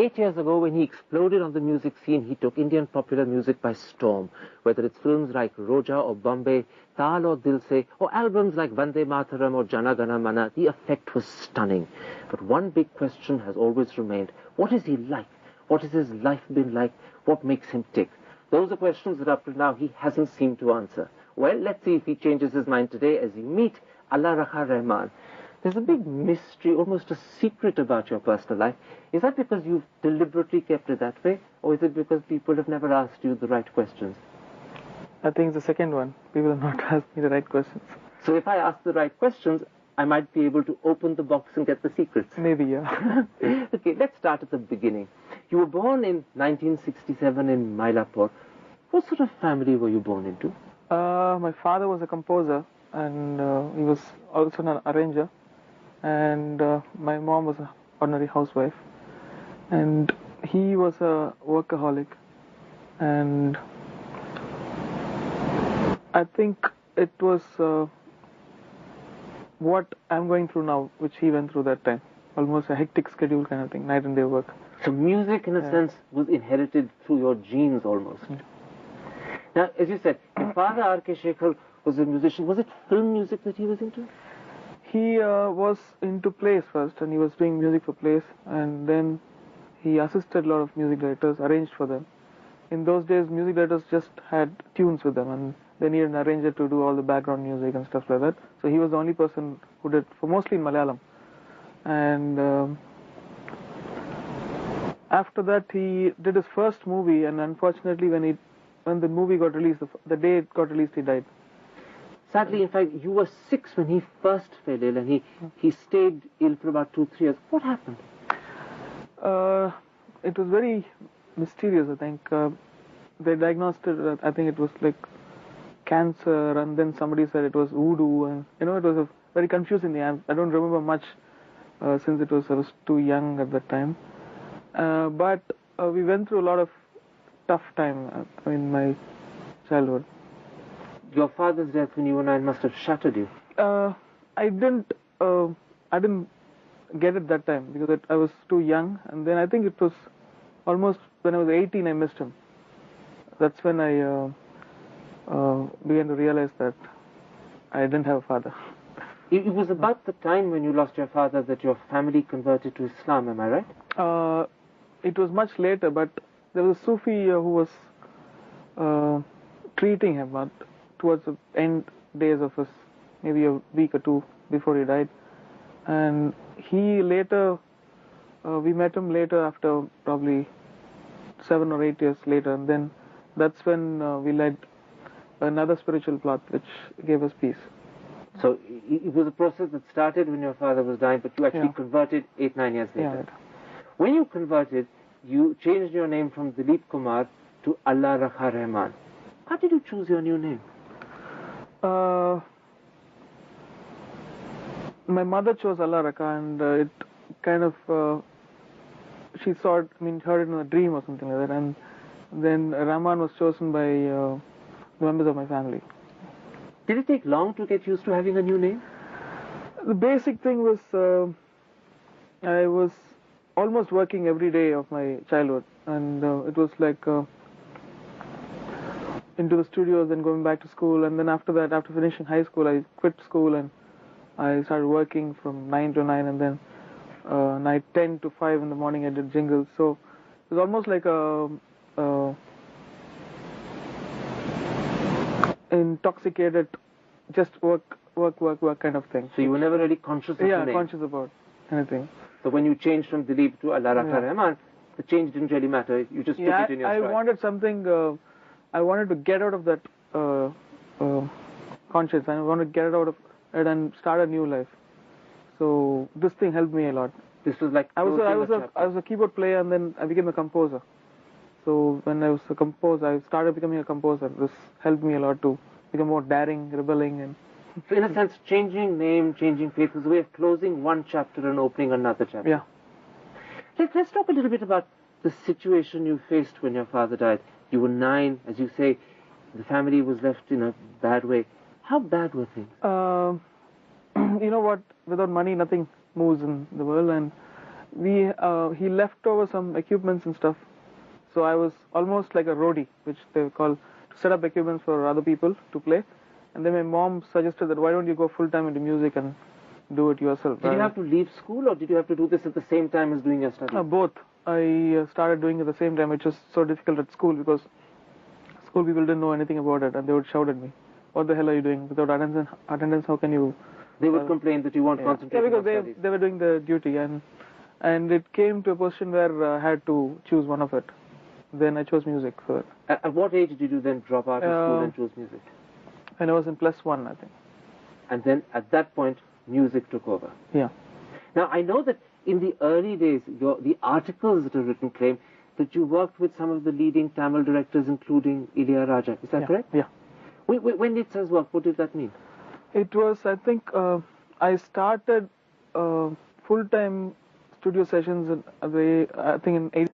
8 years ago, when he exploded on the music scene, he took Indian popular music by storm. Whether it's films like Roja or Bombay, Taal or Dil Se, or albums like Vande Mataram or Jana Gana Mana, the effect was stunning. But one big question has always remained: what is he like? What has his life been like? What makes him tick? Those are questions that up to now he hasn't seemed to answer. Well, let's see if he changes his mind today as you meet Allah Rakha Rahman. There's a big mystery, almost a secret about your personal life. Is that because you've deliberately kept it that way, or is it because people have never asked you the right questions? I think it's the second one. People have not asked me the right questions. So if I ask the right questions, I might be able to open the box and get the secrets. Maybe, yeah. Okay, let's start at the beginning. You were born in 1967 in Mylapore. What sort of family were you born into? My father was a composer, and he was also an arranger. And my mom was an ordinary housewife. And he was a workaholic. And I think it was what I'm going through now, which he went through that time. Almost a hectic schedule kind of thing, night and day work. So music, in a sense, was inherited through your genes almost. Yeah. Now, as you said, your father, R.K. Shekhar, was a musician. Was it film music that he was into? He was into plays first, and he was doing music for plays, and then he assisted a lot of music directors, arranged for them. In those days, music directors just had tunes with them, and they needed an arranger to do all the background music and stuff like that. So he was the only person who did, for mostly in Malayalam. And after that, he did his first movie, and unfortunately, when the movie got released, the day it got released, he died. Sadly, in fact, you were 6 when he first fell ill, and he stayed ill for about 2-3 years. What happened? It was very mysterious, I think. They diagnosed it, I think it was like cancer, and then somebody said it was voodoo, and it was very confusing. I don't remember much since I was too young at that time. But we went through a lot of tough time in my childhood. Your father's death when you were 9 must have shattered you. I didn't get it that time because I was too young, and then I think it was almost when I was 18 I missed him. That's when I began to realize that I didn't have a father. It was about the time when you lost your father that your family converted to Islam, am I right? It was much later, but there was a Sufi who was treating him towards the end days of his, maybe a week or two before he died. And he later, we met him later after probably 7 or 8 years later, and then that's when we led another spiritual path which gave us peace. So it was a process that started when your father was dying, but you actually converted 8-9 years later. Yeah, right. When you converted, you changed your name from Dilip Kumar to Allah Rakha Rahman. How did you choose your new name? My mother chose Allah Rakha, and it kind of, she saw it, heard it in a dream or something like that, and then Rahman was chosen by members of my family. Did it take long to get used to having a new name? The basic thing was, I was almost working every day of my childhood, and it was like into the studios, then going back to school, and then after that, after finishing high school, I quit school and I started working from 9 to 9, and then night 10 to 5 in the morning I did jingles. So it was almost like a intoxicated, just work kind of thing. So you were never really conscious of your name? Yeah, conscious about anything. So when you changed from Dilip to Allah Rakha Rahman, the change didn't really matter. You just took it in your stride. I wanted something. I wanted to get out of that conscience. I wanted to get out of it and start a new life. So this thing helped me a lot. This was like I was a keyboard player, and then I became a composer. So when I was a composer, I started becoming a composer. This helped me a lot to become more daring, rebelling, and. So in a sense, changing name, changing faith was a way of closing one chapter and opening another chapter. Yeah. Let's talk a little bit about the situation you faced when your father died. You were 9, as you say, the family was left in a bad way. How bad were things? You know what? Without money, nothing moves in the world, and he left over some equipments and stuff. So I was almost like a roadie, which they call, to set up equipments for other people to play. And then my mom suggested that why don't you go full time into music and do it yourself. Did you have to leave school, or did you have to do this at the same time as doing your studies? Both. I started doing it at the same time, which was so difficult at school because school people didn't know anything about it and they would shout at me. What the hell are you doing? Without attendance, how can you... They would complain that you weren't concentrating because on studies. they were doing the duty, and it came to a position where I had to choose one of it. Then I chose music for it. At what age did you then drop out of school and choose music? When I was in +1, I think. And then at that point, music took over. Yeah. Now, I know that in the early days, the articles that are written claim that you worked with some of the leading Tamil directors, including Ilaiyaraaja. Is that correct? Yeah. When it says work, what did that mean? It was, I think, I started full-time studio sessions in, I think in